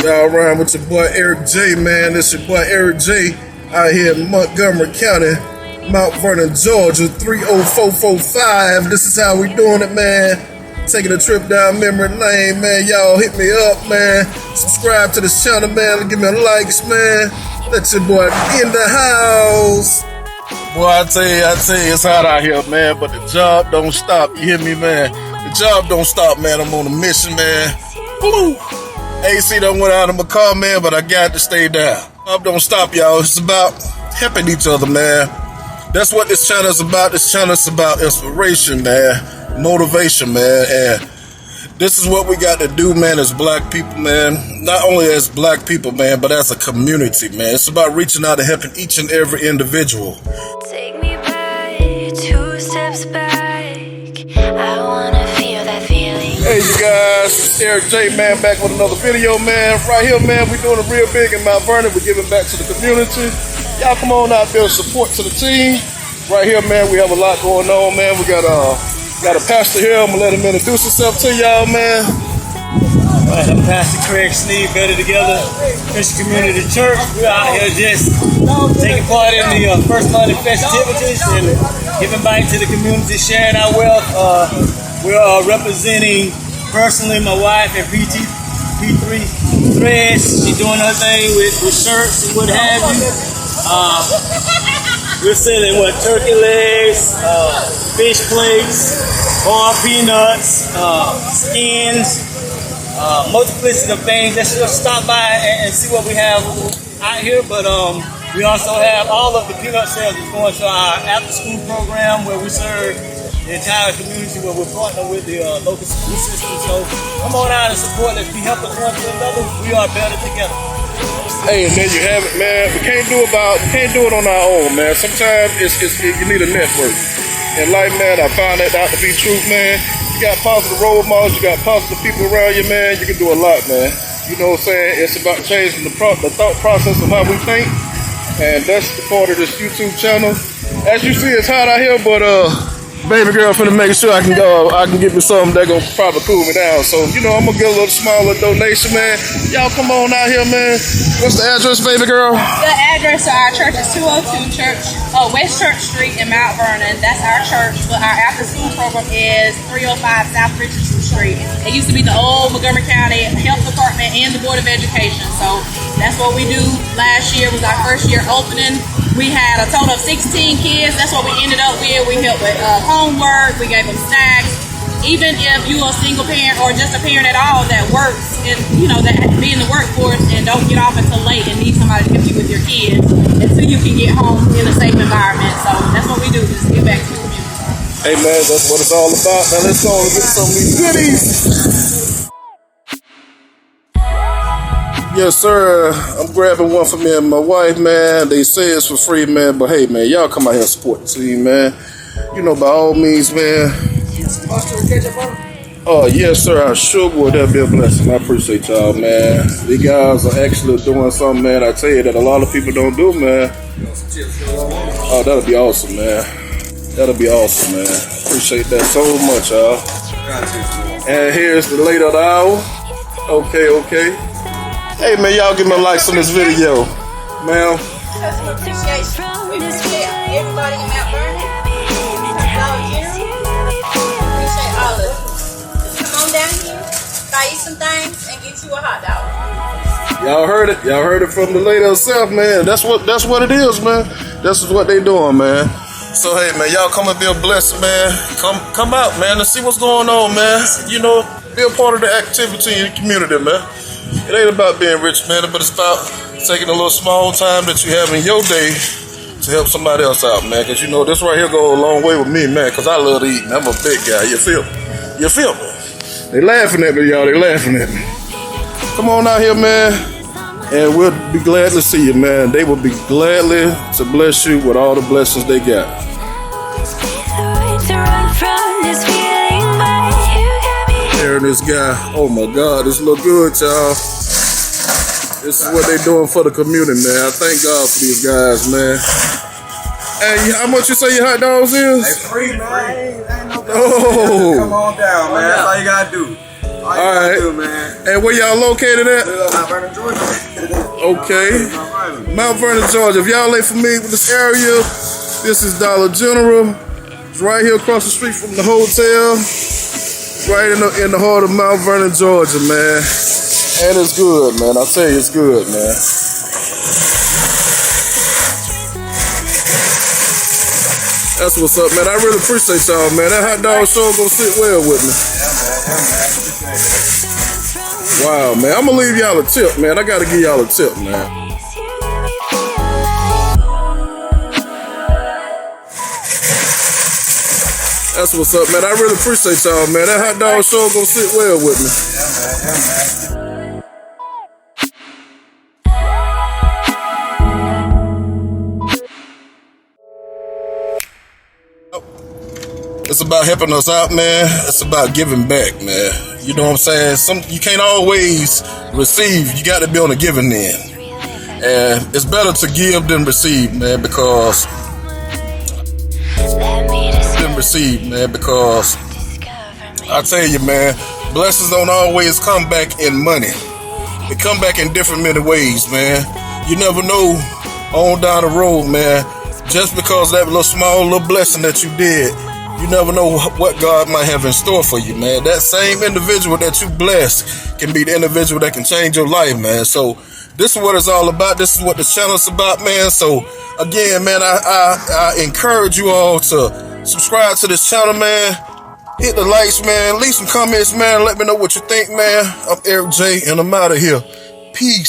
Y'all rhyme with your boy Eric J, man. This your boy Eric J out here in Montgomery County, Mount Vernon, Georgia, 30445. This is how we doing it, man. Taking a trip down memory lane, man. Y'all hit me up, man. Subscribe to this channel, man. Give me a likes, man. Let your boy in the house. Boy, I tell you, it's hot out here, man. But the job don't stop. You hear me, man? The job don't stop, man. I'm on a mission, man. Woo! AC done went out of my car, man, but I got to stay down. Job don't stop, y'all. It's about helping each other, man. That's what this channel is about. This channel is about inspiration, man. Motivation, man. And this is what we got to do, man, as black people, man. Not only as black people, man, but as a community, man. It's about reaching out and helping each and every individual. Take me back, 2 steps back. I wanna feel that feeling. Hey, you guys, it's Eric J, man, back with another video, man. Right here, man, we're doing it real big in Mount Vernon. We're giving back to the community. Y'all come on out there, support to the team. Right here, man, we have a lot going on, man. We got a pastor here. I'm gonna let him introduce himself to y'all, man. All right, I'm Pastor Craig Sneed, Better Together Christian Community Church. We're out here just taking part in the First Monday festivities and giving back to the community, sharing our wealth. We're representing personally my wife at P3 Threads. She's doing her thing with shirts and what have you. We're selling turkey legs, fish plates, corn peanuts, skins, multiplicity of things. Just stop by and see what we have out here. But we also have all of the peanut sales that's going to our after-school program where we serve the entire community, where we're partnering with the local school system. So come on out and support us. We help us one to another. We are better together. Hey, and there you have it, man. We can't do it on our own, man. Sometimes you need a network. In life, man, I found that out to be true, man. You got positive role models, you got positive people around you, man. You can do a lot, man. You know what I'm saying? It's about changing the thought process of how we think, and that's the part of this YouTube channel. As you see, it's hot out here, but baby girl finna make sure I can get me something that gonna probably cool me down. So, you know, I'm gonna get a little smaller donation, man. Y'all come on out here, man. What's the address, baby girl? The address of our church is 202 West Church Street in Mount Vernon. That's our church, but our after school program is 305 South Richardson Street. It used to be the old Montgomery County Health Department and the Board of Education. So that's what we do. Last year was our first year opening. We had a total of 16 kids. That's what we ended up with. We helped with homework. We gave them snacks. Even if you're a single parent or just a parent at all that works and, you know, that be in the workforce and don't get off until late and need somebody to help you with your kids until you can get home in a safe environment. So that's what we do, just give back to the community. Hey, man, that's what it's all about. Now let's go and get some of these goodies. Yes, sir. I'm grabbing one for me and my wife, man. They say it's for free, man. But hey, man, y'all come out here and support the team, man. You know, by all means, man. Oh, yes, sir. I sure would. That'd be a blessing. I appreciate y'all, man. These guys are actually doing something, man. I tell you that a lot of people don't do, man. Oh, that'll be awesome, man. That'll be awesome, man. Appreciate that so much, y'all. And here's the late of the hour. Okay. Hey, man, y'all give me a like on this video. Ma'am. Customer appreciation. We appreciate everybody in Mount Vernon. Appreciate all of it. Come on down here, buy you some things, and get you a hot dog. Y'all heard it. Y'all heard it from the lady herself, man. That's what it is, man. This is what they doing, man. So hey, man, y'all come and be a blessing, man. Come out, man, and see what's going on, man. You know, be a part of the activity in the community, man. It ain't about being rich, man, but it's about taking a little small time that you have in your day to help somebody else out, man. Because, you know, this right here go a long way with me, man, because I love to eat, and I'm a big guy. You feel me? You feel me? They laughing at me, y'all. They laughing at me. Come on out here, man, and we'll be glad to see you, man. They will be gladly to bless you with all the blessings they got. Hearing this guy, oh my God, this look good, y'all. This is what they doing for the community, man. I thank God for these guys, man. Hey, how much you say your hot dogs is? Hey, free, man. Ain't no Oh. Come on down, man. That's all you gotta do. All right. And where y'all located at? Mount Vernon, Georgia. Okay. Mount Vernon, Georgia. If y'all ain't familiar with this area, this is Dollar General. It's right here across the street from the hotel. Right in the heart of Mount Vernon, Georgia, man. And it's good, man. I'll tell you, it's good, man. That's what's up, man. I really appreciate y'all, man. That hot dog show gonna sit well with me. Wow, man. I'm gonna leave y'all a tip, man. I gotta give y'all a tip, man. That's what's up, man. I really appreciate y'all, man. That hot dog show gonna sit well with me. It's about helping us out, man. It's about giving back, man. You know what I'm saying? You can't always receive. You got to be on the giving end. And it's better to give than receive, man, because I tell you, man, blessings don't always come back in money. They come back in different many ways, man. You never know on down the road, man. Just because that little blessing that you did, you never know what God might have in store for you, man. That same individual that you blessed can be the individual that can change your life, man. So this is what it's all about. This is what the channel's about, man. So again, man, I encourage you all to subscribe to this channel, man. Hit the likes, man. Leave some comments, man. Let me know what you think, man. I'm Eric J, and I'm out of here. Peace.